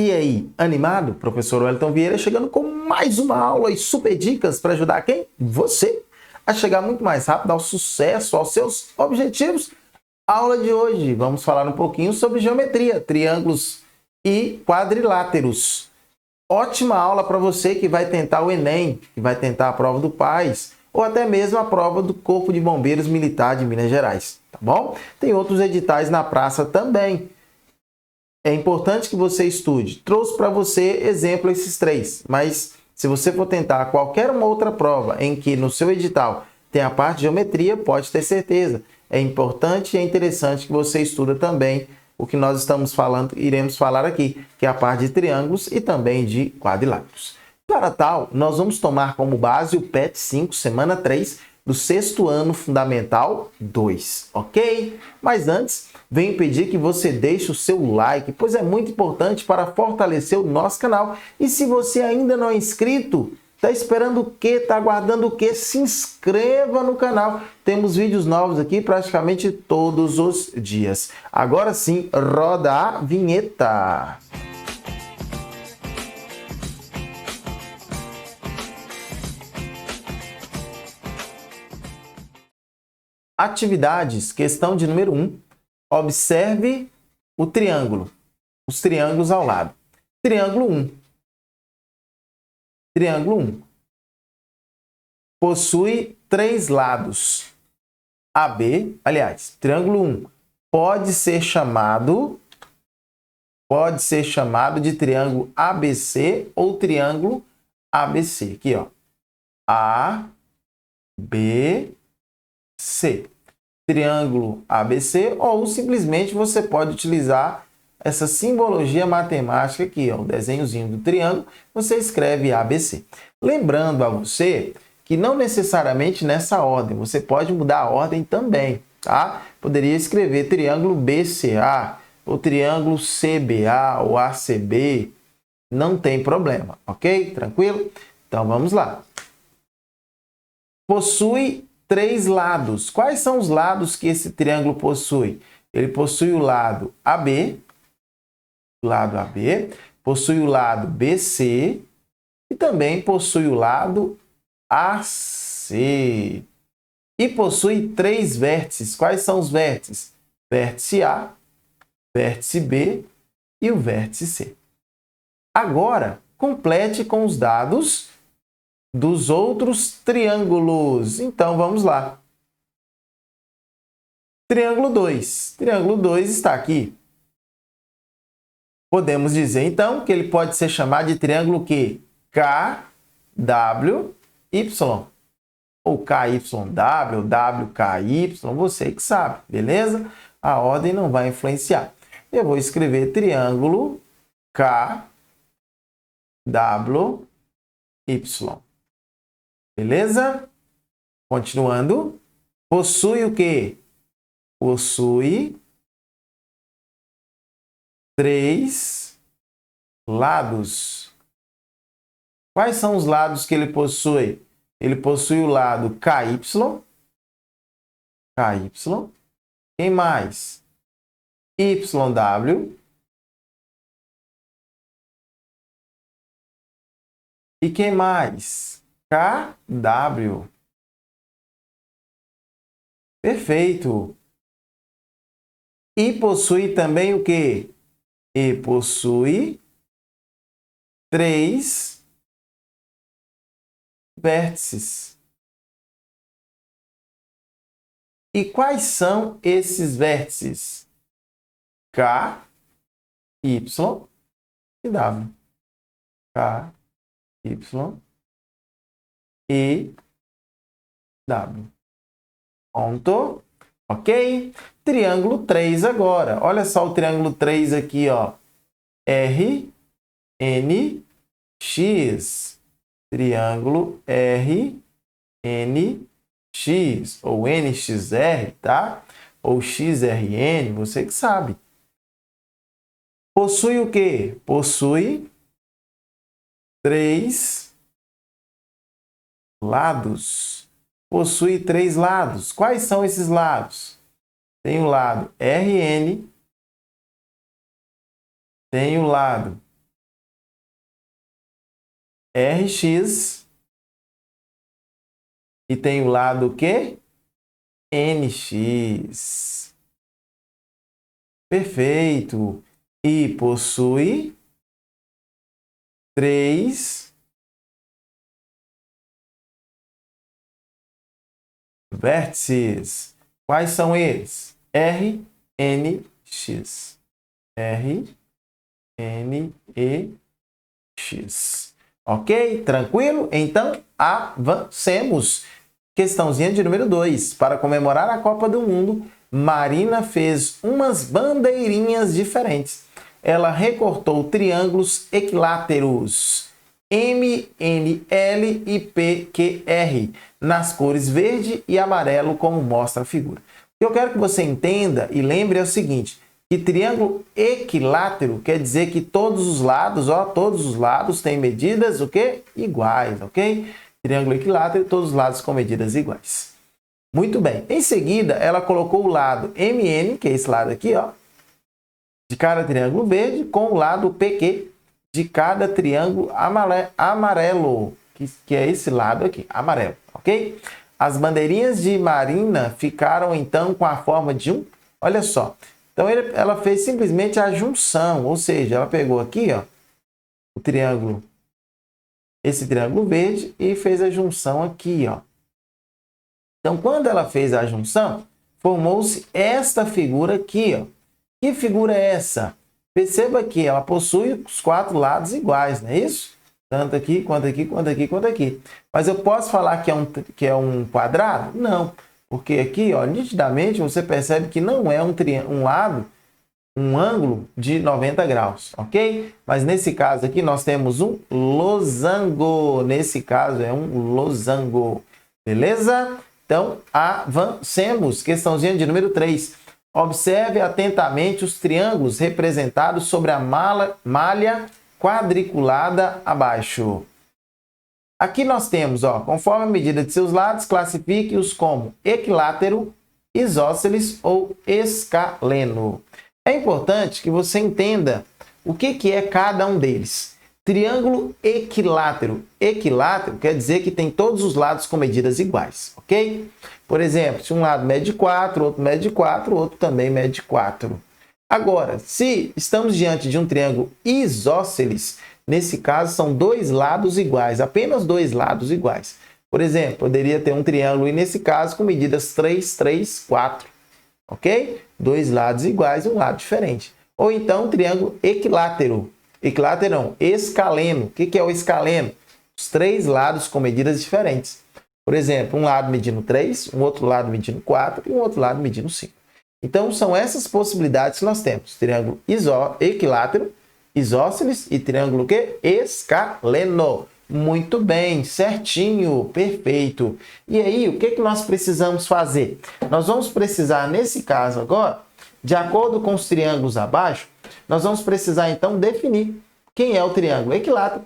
E aí, animado? Professor Wellington Vieira chegando com mais uma aula e super dicas para ajudar quem? Você a chegar muito mais rápido ao sucesso, aos seus objetivos. Aula de hoje, vamos falar um pouquinho sobre geometria, triângulos e quadriláteros. Ótima aula para você que vai tentar o Enem, que vai tentar a prova do PAS, ou até mesmo a prova do Corpo de Bombeiros Militar de Minas Gerais, tá bom? Tem outros editais na praça também. É importante que você estude. Trouxe para você exemplo esses três, mas se você for tentar qualquer uma outra prova em que no seu edital tem a parte de geometria, pode ter certeza. É importante e é interessante que você estuda também o que nós estamos falando, iremos falar aqui, que é a parte de triângulos e também de quadriláteros. Para tal, nós vamos tomar como base o PET 5, semana 3, do 6º ano fundamental 2, ok? Mas antes, venho pedir que você deixe o seu like, pois é muito importante para fortalecer o nosso canal. E se você ainda não é inscrito, tá esperando o quê? Tá aguardando o quê? Se inscreva no canal. Temos vídeos novos aqui praticamente todos os dias. Agora sim, roda a vinheta. Atividades, questão de número 1. Observe o triângulo, os triângulos ao lado. Triângulo 1. Triângulo 1. Possui 3 lados. AB, aliás, triângulo 1 pode ser chamado de triângulo ABC ou triângulo ABC. Aqui, ó. A, B, C. Triângulo ABC, ou simplesmente você pode utilizar essa simbologia matemática aqui, ó, o desenhozinho do triângulo, você escreve ABC. Lembrando a você que não necessariamente nessa ordem, você pode mudar a ordem também, tá? Poderia escrever triângulo BCA, ou triângulo CBA, ou ACB, não tem problema, ok? Tranquilo? Então vamos lá. Possui 3 lados. Quais são os lados que esse triângulo possui? Ele possui o lado AB, possui o lado BC e também possui o lado AC. E possui 3 vértices. Quais são os vértices? Vértice A, vértice B e o vértice C. Agora, complete com os dados dos outros triângulos. Então, vamos lá. Triângulo 2. Triângulo 2 está aqui. Podemos dizer, então, que ele pode ser chamado de triângulo que KWY ou KYW, WKY, você que sabe, beleza? A ordem não vai influenciar. Eu vou escrever triângulo KWY. Beleza? Continuando. Possui o quê? Possui 3 lados. Quais são os lados que ele possui? Ele possui o lado KY. Quem mais? YW. E quem mais? KW. Perfeito. E possui também o quê? E possui 3 vértices. E quais são esses vértices? K, Y e W. K, Y e W. Ponto. Ok? Triângulo 3 agora. Olha só o triângulo 3 aqui, ó. R, N, X. Triângulo R, N, X. Ou NXR, tá? Ou XRN, você que sabe. Possui o quê? Possui 3 lados. Possui 3 lados. Quais são esses lados? Tem o lado RN, tem o lado RX e tem o lado o quê? NX. Perfeito. E possui 3 vértices. Quais são eles? R, N, X. R, N, E, X. Ok? Tranquilo? Então, avancemos. Questãozinha de número 2. Para comemorar a Copa do Mundo, Marina fez umas bandeirinhas diferentes. Ela recortou triângulos equiláteros M, N, L e P, Q, R nas cores verde e amarelo, como mostra a figura. O que eu quero que você entenda e lembre é o seguinte, que triângulo equilátero quer dizer que todos os lados têm medidas o quê? Iguais, ok? Triângulo equilátero, todos os lados com medidas iguais. Muito bem. Em seguida, ela colocou o lado MN, que é esse lado aqui, ó, de cada triângulo verde, com o lado PQ de cada triângulo amarelo, que é esse lado aqui, amarelo, ok? As bandeirinhas de Marina ficaram, então, com a forma de um... Olha só. Então, ela fez simplesmente a junção, ou seja, ela pegou aqui, ó, o triângulo, esse triângulo verde, e fez a junção aqui, ó. Então, quando ela fez a junção, formou-se esta figura aqui, ó. Que figura é essa? Perceba que ela possui os 4 lados iguais, não é isso? Tanto aqui, quanto aqui, quanto aqui, quanto aqui. Mas eu posso falar que é um quadrado? Não. Porque aqui, ó, nitidamente, você percebe que não é um ângulo de 90 graus, ok? Mas nesse caso aqui, nós temos um losango. Nesse caso, é um losango. Beleza? Então, avancemos. Questãozinha de número 3. Observe atentamente os triângulos representados sobre a malha quadriculada abaixo. Aqui nós temos, ó, conforme a medida de seus lados, classifique-os como equilátero, isósceles ou escaleno. É importante que você entenda o que é cada um deles. Triângulo equilátero. Equilátero quer dizer que tem todos os lados com medidas iguais, ok? Por exemplo, se um lado mede 4, outro mede 4, outro também mede 4. Agora, se estamos diante de um triângulo isósceles, nesse caso são 2 lados iguais, apenas 2 lados iguais. Por exemplo, poderia ter um triângulo, e nesse caso, com medidas 3, 3, 4, ok? 2 lados iguais e um lado diferente. Ou então, um triângulo equilátero. Equilátero não, escaleno. O que é o escaleno? Os 3 lados com medidas diferentes. Por exemplo, um lado medindo 3, um outro lado medindo 4 e um outro lado medindo 5. Então, são essas possibilidades que nós temos. Triângulo equilátero, isósceles e triângulo quê? Escaleno. Muito bem, certinho, perfeito. E aí, o que nós precisamos fazer? Nós vamos precisar, nesse caso agora, de acordo com os triângulos abaixo, nós vamos precisar, então, definir quem é o triângulo equilátero,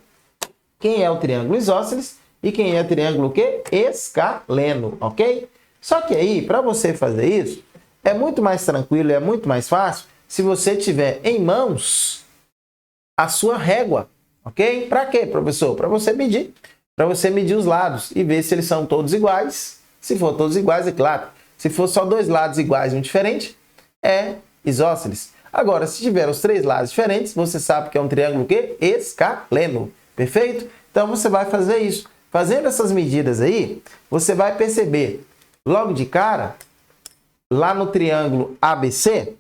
quem é o triângulo isósceles e quem é o triângulo quê? Escaleno, ok? Só que aí, para você fazer isso, é muito mais tranquilo, é muito mais fácil se você tiver em mãos a sua régua, ok? Para quê, professor? Para você medir os lados e ver se eles são todos iguais. Se for todos iguais, é claro. Se for só 2 lados iguais e um diferente, é isósceles. Agora, se tiver os 3 lados diferentes, você sabe que é um triângulo quê? Escaleno. Perfeito? Então, você vai fazer isso. Fazendo essas medidas aí, você vai perceber logo de cara, lá no triângulo ABC,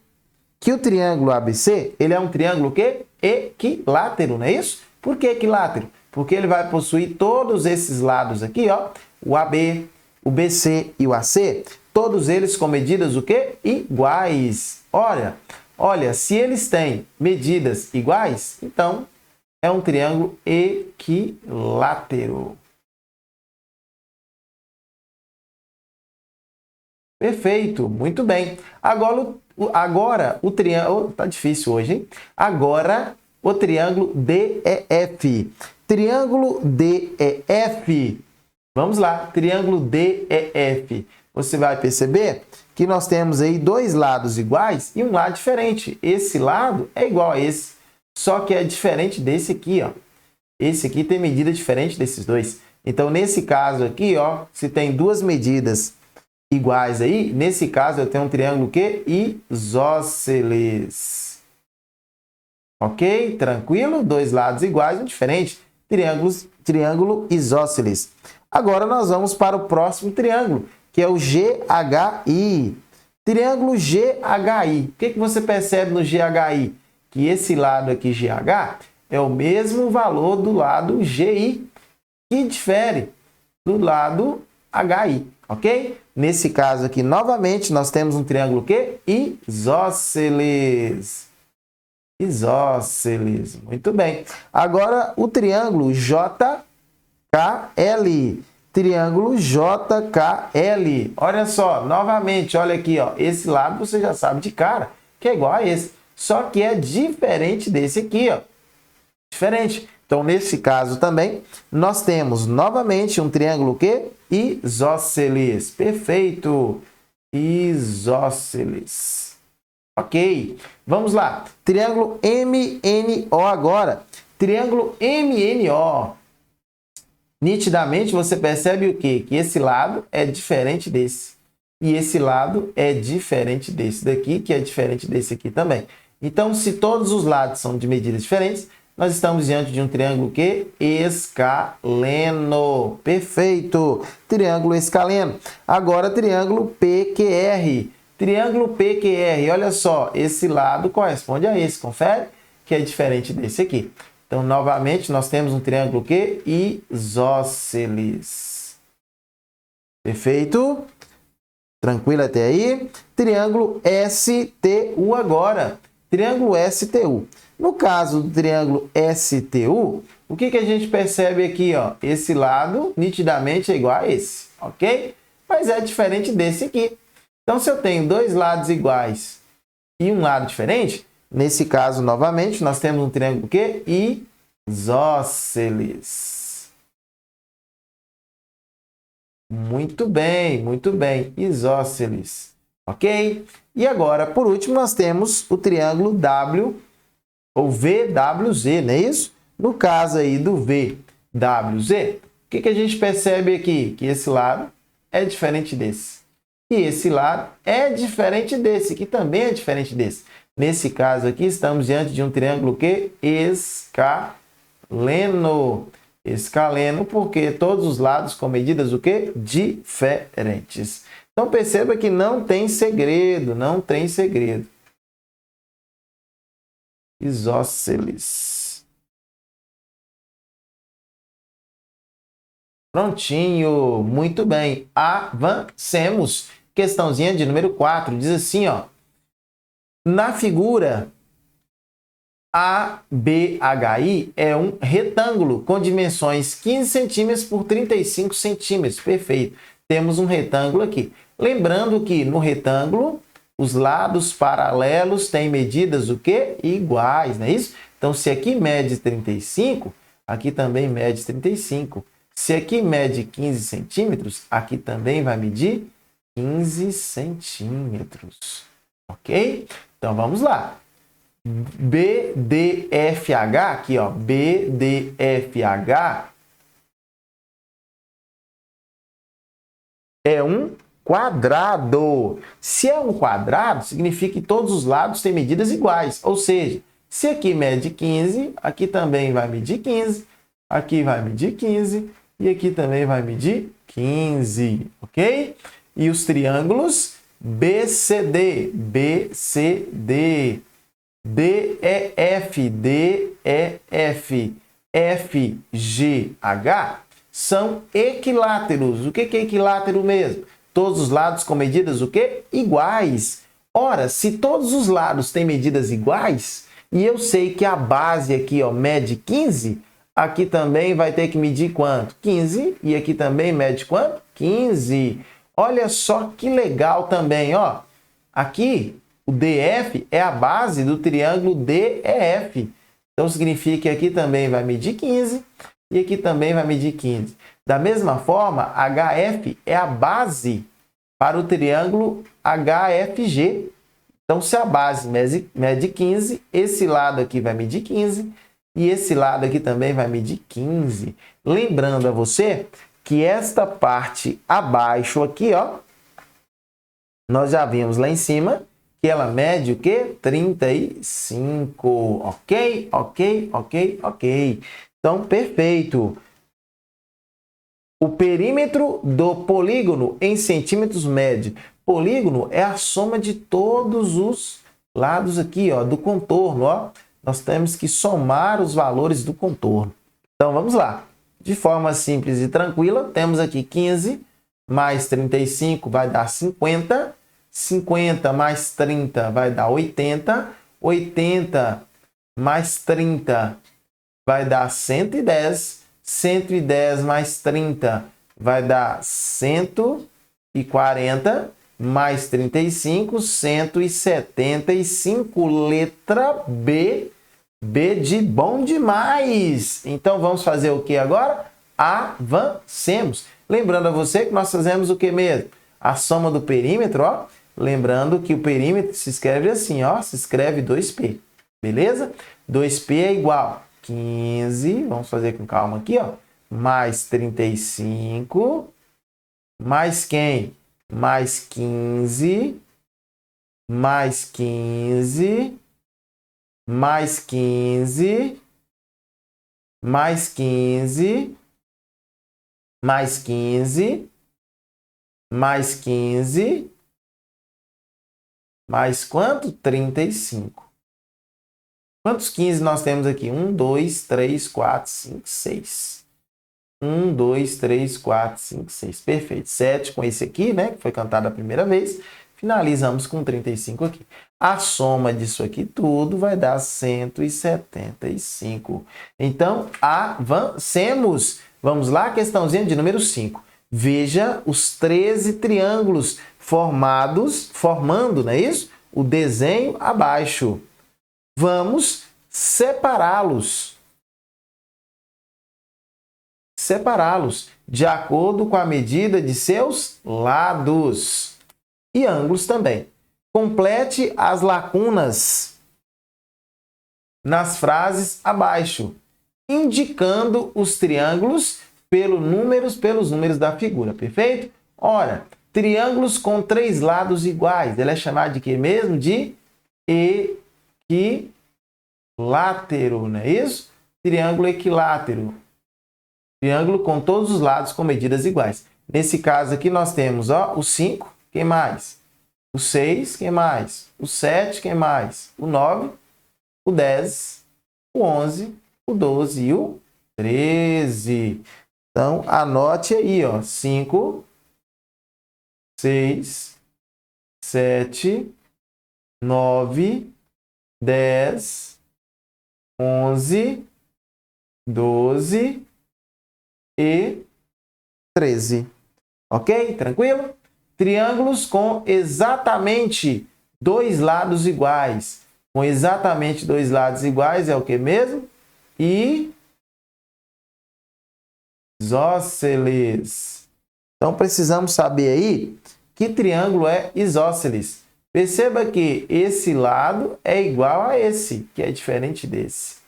que o triângulo ABC, ele é um triângulo quê? Equilátero, não é isso? Por que equilátero? Porque ele vai possuir todos esses lados aqui, ó, o AB, o BC e o AC, todos eles com medidas o quê? Iguais. Olha, se eles têm medidas iguais, então é um triângulo equilátero. Perfeito, muito bem. Agora o triângulo... Tá difícil hoje, hein? Agora, o triângulo DEF. Triângulo DEF. Vamos lá, triângulo DEF. Você vai perceber que nós temos aí 2 lados iguais e um lado diferente. Esse lado é igual a esse, só que é diferente desse aqui, ó. esse aqui tem medida diferente desses dois. Então, nesse caso aqui, ó, se tem duas medidas iguais aí, nesse caso eu tenho um triângulo que isósceles. Ok? Tranquilo? Dois lados iguais, um diferente. Triângulo isósceles. Agora nós vamos para o próximo triângulo, que é o GHI. Triângulo GHI. O que você percebe no GHI? Que esse lado aqui, GH, é o mesmo valor do lado GI, que difere do lado HI, ok? Nesse caso aqui, novamente, nós temos um triângulo que isósceles. Isósceles. Muito bem. Agora, o triângulo JKL. Triângulo JKL. Olha só, novamente, olha aqui, ó. Esse lado você já sabe de cara, que é igual a esse. Só que é diferente desse aqui, ó. Diferente. Então, nesse caso também, nós temos novamente um triângulo que isósceles. Perfeito. Isósceles. Ok. Vamos lá. Triângulo MNO agora. Triângulo MNO. Nitidamente, você percebe o quê? Que esse lado é diferente desse. E esse lado é diferente desse daqui, que é diferente desse aqui também. Então, se todos os lados são de medidas diferentes, nós estamos diante de um triângulo que escaleno. Perfeito. Triângulo escaleno. Agora, triângulo PQR. Triângulo PQR. Olha só, esse lado corresponde a esse. Confere? Que é diferente desse aqui. Então, novamente, nós temos um triângulo que isósceles. Perfeito? Tranquilo até aí? Triângulo STU agora. Triângulo STU. No caso do triângulo STU, o que a gente percebe aqui? Ó? Esse lado, nitidamente, é igual a esse, ok? Mas é diferente desse aqui. Então, se eu tenho dois lados iguais e um lado diferente, nesse caso, novamente, nós temos um triângulo que isósceles. Muito bem, isósceles. Ok? E agora, por último, nós temos o triângulo W ou VWZ, não é isso? No caso aí do VWZ, o que a gente percebe aqui? Que esse lado é diferente desse. E esse lado é diferente desse, que também é diferente desse. Nesse caso aqui, estamos diante de um triângulo que escaleno. Escaleno, porque todos os lados com medidas o quê? Diferentes. Então, perceba que não tem segredo, não tem segredo. Isósceles. Prontinho, muito bem. Avancemos. Questãozinha de número 4, diz assim, ó. Na figura, ABHI é um retângulo com dimensões 15 centímetros por 35 centímetros. Perfeito. Temos um retângulo aqui. Lembrando que no retângulo, os lados paralelos têm medidas o quê? Iguais, não é isso? Então, se aqui mede 35, aqui também mede 35. Se aqui mede 15 centímetros, aqui também vai medir 15 centímetros. Ok? Então, vamos lá. BDFH, aqui, ó, BDFH é um quadrado. Se é um quadrado, significa que todos os lados têm medidas iguais. Ou seja, se aqui mede 15, aqui também vai medir 15, aqui vai medir 15 e aqui também vai medir 15, ok? E os triângulos BCD, BCD, DEF, DEF, FGH são equiláteros. O que é equilátero mesmo? Todos os lados com medidas o quê? Iguais. Ora, se todos os lados têm medidas iguais, e eu sei que a base aqui, ó, mede 15, aqui também vai ter que medir quanto? 15. E aqui também mede quanto? 15. Olha só que legal também, ó. Aqui, o DF é a base do triângulo DEF. Então, significa que aqui também vai medir 15 e aqui também vai medir 15. Da mesma forma, HF é a base para o triângulo HFG. Então, se a base mede 15, esse lado aqui vai medir 15 E esse lado aqui também vai medir 15. Lembrando a você que esta parte abaixo aqui, ó, nós já vimos lá em cima que ela mede o quê? 35. Ok? Ok, ok, ok. Então, perfeito. O perímetro do polígono em centímetros mede. Polígono é a soma de todos os lados aqui, ó, do contorno, ó. Nós temos que somar os valores do contorno. Então, vamos lá. De forma simples e tranquila, temos aqui 15 mais 35 vai dar 50. 50 mais 30 vai dar 80. 80 mais 30 vai dar 110. 110 mais 30 vai dar 140, mais 35, 175, letra B. B de bom demais. Então, vamos fazer o que agora? Avancemos. Lembrando a você que nós fazemos o que mesmo? A soma do perímetro, ó. Lembrando que o perímetro se escreve assim, ó. Se escreve 2P. Beleza? 2P é igual 15, vamos fazer com calma aqui, ó, mais 35, mais quem? Mais 15, mais 15, mais 15, mais 15, mais 15, mais 15, mais quanto? 35. Quantos 15 nós temos aqui? 1, 2, 3, 4, 5, 6. 1, 2, 3, 4, 5, 6. Perfeito. 7 com esse aqui, né? Que foi cantado a primeira vez. Finalizamos com 35 aqui. A soma disso aqui tudo vai dar 175. Então, avancemos. Vamos lá, questãozinha de número 5. Veja os 13 triângulos formando, não é isso? O desenho abaixo. Vamos separá-los. Separá-los de acordo com a medida de seus lados e ângulos também. Complete as lacunas nas frases abaixo, indicando os triângulos pelos números da figura, perfeito? Ora, triângulos com 3 lados iguais, ele é chamado de quê mesmo? De equilátero, não é isso? Triângulo equilátero. Triângulo com todos os lados com medidas iguais. Nesse caso aqui nós temos, ó, o 5, quem mais? O 6, quem mais? O 7, quem mais? O 9, o 10, o 11, o 12 e o 13. Então, anote aí, ó, 5, 6, 7, 9, 10, 11, 12 e 13. Ok? Tranquilo? Triângulos com exatamente 2 lados iguais. Com exatamente 2 lados iguais é o que mesmo? Isósceles. Então, precisamos saber aí que triângulo é isósceles. Perceba que esse lado é igual a esse, que é diferente desse.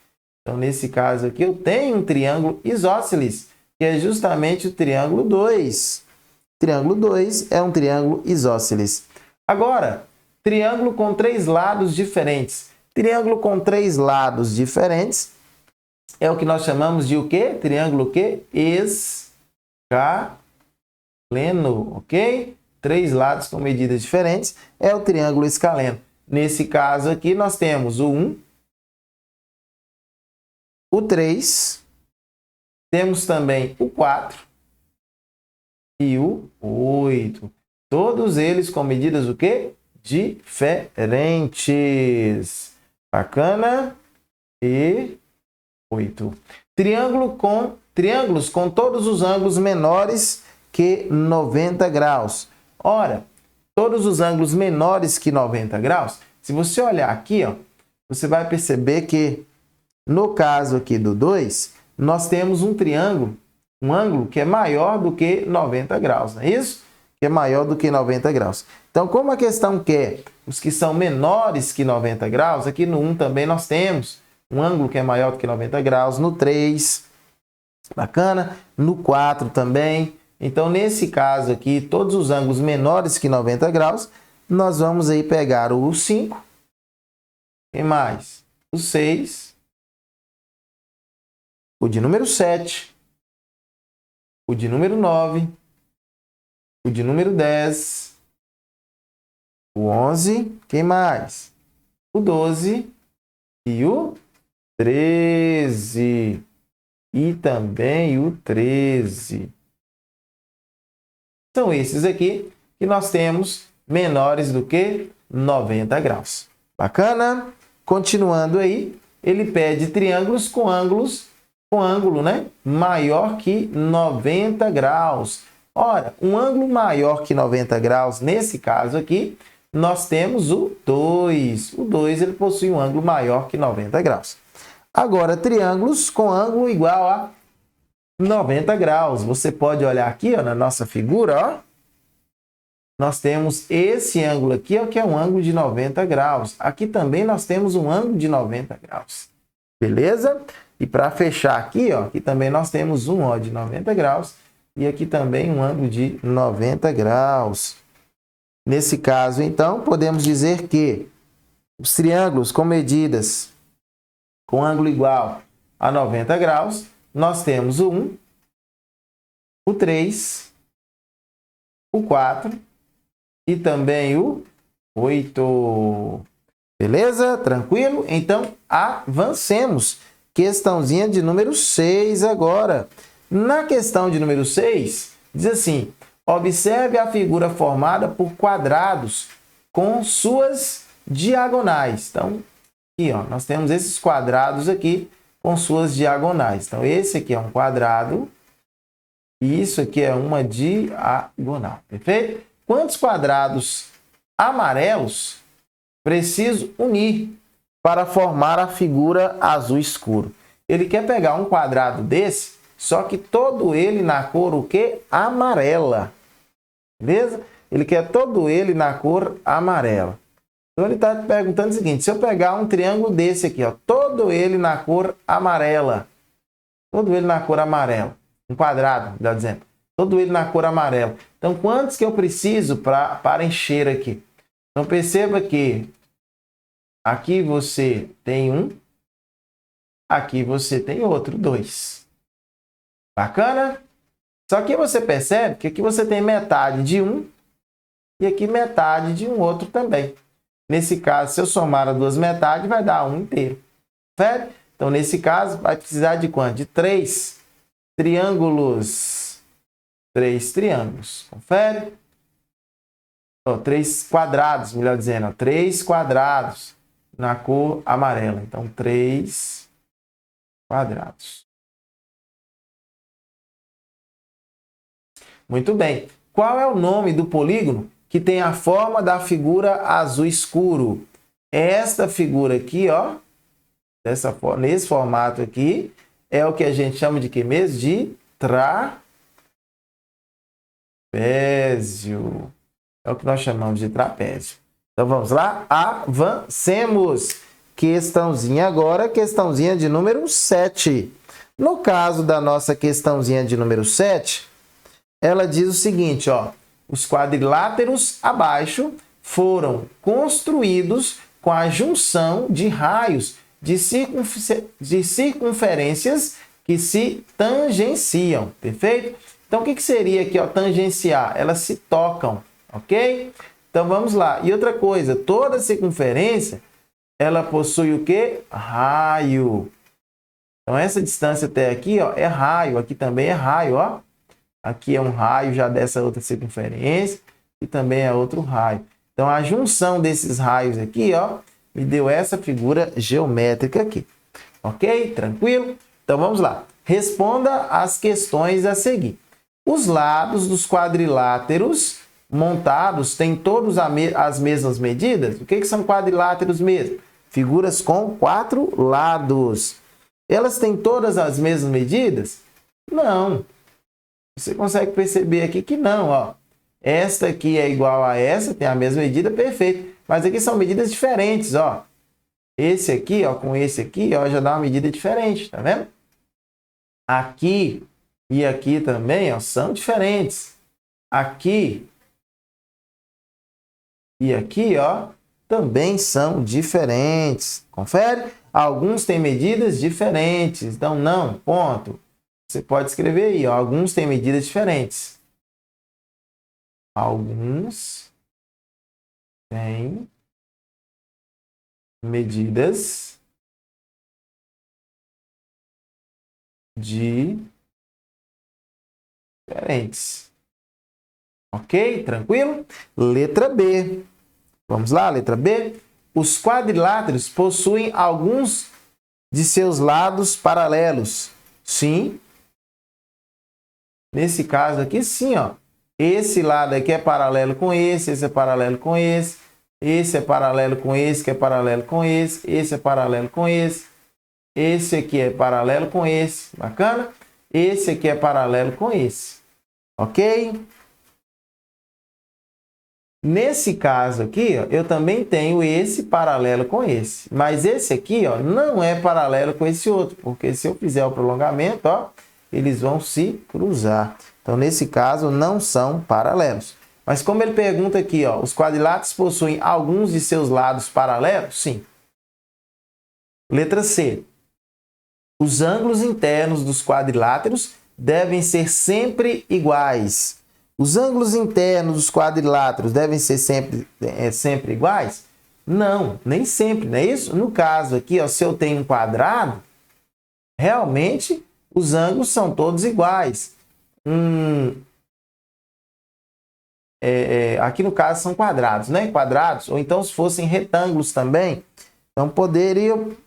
Então, nesse caso aqui, eu tenho um triângulo isósceles, que é justamente o triângulo 2. Triângulo 2 é um triângulo isósceles. Agora, triângulo com 3 lados diferentes. Triângulo com 3 lados diferentes é o que nós chamamos de o quê? Triângulo o quê? Escaleno, ok? 3 lados com medidas diferentes é o triângulo escaleno. Nesse caso aqui, nós temos o 1, o 3, temos também o 4 e o 8. Todos eles com medidas o quê? Diferentes. Bacana? E 8. Triângulos com todos os ângulos menores que 90 graus. Ora, todos os ângulos menores que 90 graus, se você olhar aqui, ó, você vai perceber que no caso aqui do 2, nós temos um triângulo, um ângulo que é maior do que 90 graus, não é isso? Que é maior do que 90 graus. Então, como a questão quer os que são menores que 90 graus, aqui no 1 também nós temos um ângulo que é maior do que 90 graus. No 3, bacana. No 4 também. Então, nesse caso aqui, todos os ângulos menores que 90 graus, nós vamos aí pegar o 5. E mais? O 6. O de número 7. O de número 9. O de número 10. O 11. Quem mais? O 12. E o 13. E também o 13. São esses aqui que nós temos menores do que 90 graus. Bacana? Continuando aí, ele pede triângulos com ângulo, né, maior que 90 graus. Ora, um ângulo maior que 90 graus, nesse caso aqui, nós temos o 2. O 2 ele possui um ângulo maior que 90 graus. Agora, triângulos com ângulo igual a 90 graus. Você pode olhar aqui, ó, na nossa figura, ó. Nós temos esse ângulo aqui, ó, que é um ângulo de 90 graus. Aqui também nós temos um ângulo de 90 graus. Beleza? E para fechar aqui, ó, aqui também nós temos um ó, de 90 graus e aqui também um ângulo de 90 graus. Nesse caso, então, podemos dizer que os triângulos com medidas com ângulo igual a 90 graus, nós temos o 1, o 3, o 4 e também o 8. Beleza? Tranquilo? Então, avancemos. Questãozinha de número 6 agora. Na questão de número 6, diz assim: observe a figura formada por quadrados com suas diagonais. Então, aqui, ó, nós temos esses quadrados aqui com suas diagonais. Então, esse aqui é um quadrado e isso aqui é uma diagonal. Perfeito? Quantos quadrados amarelos preciso unir para formar a figura azul escuro? Ele quer pegar um quadrado desse, só que todo ele na cor o quê? Amarela. Beleza? Ele quer todo ele na cor amarela. Então ele está perguntando o seguinte: se eu pegar um triângulo desse aqui, ó, todo ele na cor amarela, todo ele na cor amarela, um quadrado, melhor dizendo, todo ele na cor amarela. Então, quantos que eu preciso para encher aqui? Então, perceba que aqui você tem um, aqui você tem outro, 2. Bacana? Só que você percebe que aqui você tem metade de um e aqui metade de um outro também. Nesse caso, se eu somar as duas metades, vai dar um inteiro. Certo? Então, nesse caso, vai precisar de quanto? De 3 triângulos. 3 triângulos. Confere? 3 quadrados, melhor dizendo. 3 quadrados na cor amarela. Então, 3 quadrados. Muito bem. Qual é o nome do polígono que tem a forma da figura azul escuro? Esta figura aqui, ó, nesse formato aqui, é o que a gente chama de quê mesmo? De trapézio. É o que nós chamamos de trapézio. Então, vamos lá? Avancemos. Questãozinha agora, questãozinha de número 7. No caso da nossa questãozinha de número 7, ela diz o seguinte, ó: os quadriláteros abaixo foram construídos com a junção de raios de circunferências que se tangenciam. Perfeito? Então, o que seria aqui, ó, tangenciar? Elas se tocam, ok? Então, vamos lá. E outra coisa, toda circunferência, ela possui o quê? Raio. Então, essa distância até aqui, ó, é raio. Aqui também é raio, ó. Aqui é um raio já dessa outra circunferência e também é outro raio. Então, a junção desses raios aqui, ó, me deu essa figura geométrica aqui. Ok? Tranquilo? Então, vamos lá. Responda as questões a seguir. Os lados dos quadriláteros montados têm todos as mesmas medidas? O que são quadriláteros mesmo? Figuras com 4 lados. Elas têm todas as mesmas medidas? Não. Você consegue perceber aqui que não, ó. Esta aqui é igual a essa, tem a mesma medida, perfeito. Mas aqui são medidas diferentes, ó. Esse aqui, ó, com esse aqui, ó, já dá uma medida diferente, tá vendo? Aqui e aqui também, ó, são diferentes. Aqui e aqui, ó, também são diferentes. Confere? Alguns têm medidas diferentes. Então, não, ponto. Você pode escrever aí, ó, alguns têm medidas diferentes. Alguns têm medidas diferentes. Ok? Tranquilo? Letra B. Vamos lá, letra B. Os quadriláteros possuem alguns de seus lados paralelos. Sim. Nesse caso aqui, sim, ó. Esse lado aqui é paralelo com esse é paralelo com esse é paralelo com esse, que é paralelo com esse é paralelo com esse aqui é paralelo com esse, bacana? Esse aqui é paralelo com esse, ok? Nesse caso aqui, ó, eu também tenho esse paralelo com esse, mas esse aqui, ó, não é paralelo com esse outro, porque se eu fizer o prolongamento, ó, eles vão se cruzar. Então, nesse caso, não são paralelos. Mas como ele pergunta aqui, ó, os quadriláteros possuem alguns de seus lados paralelos? Sim. Letra C. Os ângulos internos dos quadriláteros devem ser sempre iguais. Os ângulos internos dos quadriláteros devem ser sempre iguais? Não, nem sempre, não é isso? No caso aqui, ó, se eu tenho um quadrado, realmente os ângulos são todos iguais. Aqui no caso são quadrados, né? Quadrados, ou então se fossem retângulos também, então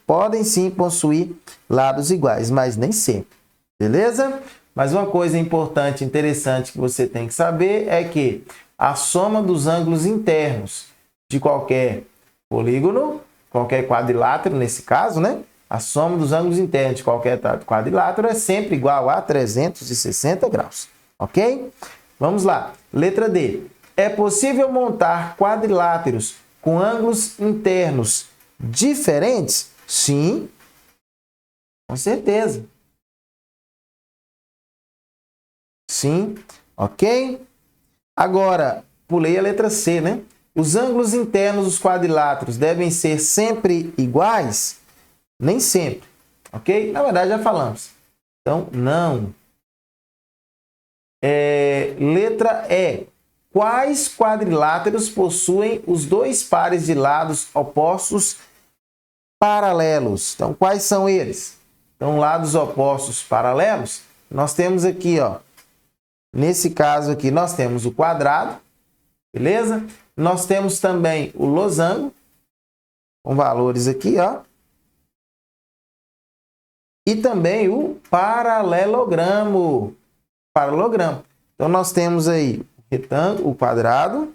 podem sim possuir lados iguais, mas nem sempre, beleza? Mas uma coisa importante, interessante que você tem que saber é que a soma dos ângulos internos de qualquer polígono, qualquer quadrilátero nesse caso, né? A soma dos ângulos internos de qualquer quadrilátero é sempre igual a 360 graus, ok? Vamos lá. Letra D. É possível montar quadriláteros com ângulos internos diferentes? Sim, com certeza. Sim, ok? Agora, pulei a letra C, né? Os ângulos internos dos quadriláteros devem ser sempre iguais? Nem sempre, ok? Na verdade, já falamos. Então, não. Letra E. Quais quadriláteros possuem os dois pares de lados opostos paralelos? Então, quais são eles? Então, lados opostos paralelos, nós temos aqui, ó. Nesse caso aqui, nós temos o quadrado, beleza? Nós temos também o losango, com valores aqui, ó. E também o paralelogramo. Paralelogramo. Então, nós temos aí o retângulo, o quadrado. O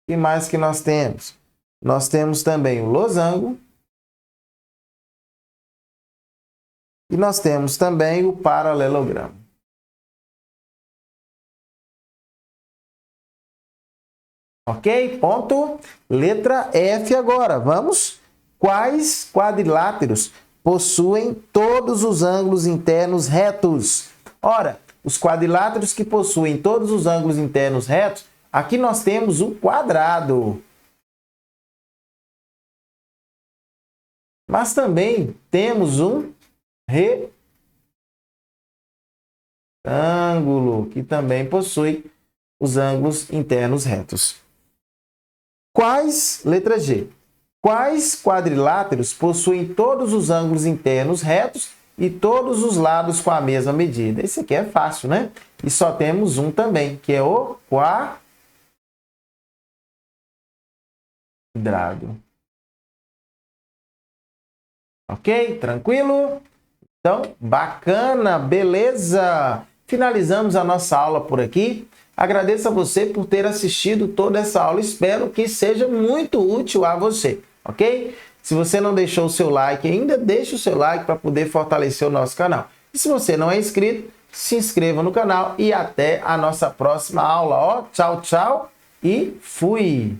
que mais que nós temos? Nós temos também o losango. E nós temos também o paralelogramo. Ok? Ponto. Letra F agora. Vamos. Quais quadriláteros possuem todos os ângulos internos retos? Ora, os quadriláteros que possuem todos os ângulos internos retos, aqui nós temos o quadrado. Mas também temos um retângulo, que também possui os ângulos internos retos. Letra G. Quais quadriláteros possuem todos os ângulos internos retos e todos os lados com a mesma medida? Esse aqui é fácil, né? E só temos um também, que é o quadrado. Ok? Tranquilo? Então, bacana, beleza? Finalizamos a nossa aula por aqui. Agradeço a você por ter assistido toda essa aula. Espero que seja muito útil a você, ok? Se você não deixou o seu like ainda, deixe o seu like para poder fortalecer o nosso canal. E se você não é inscrito, se inscreva no canal e até a nossa próxima aula. Ó, tchau, tchau. e fui!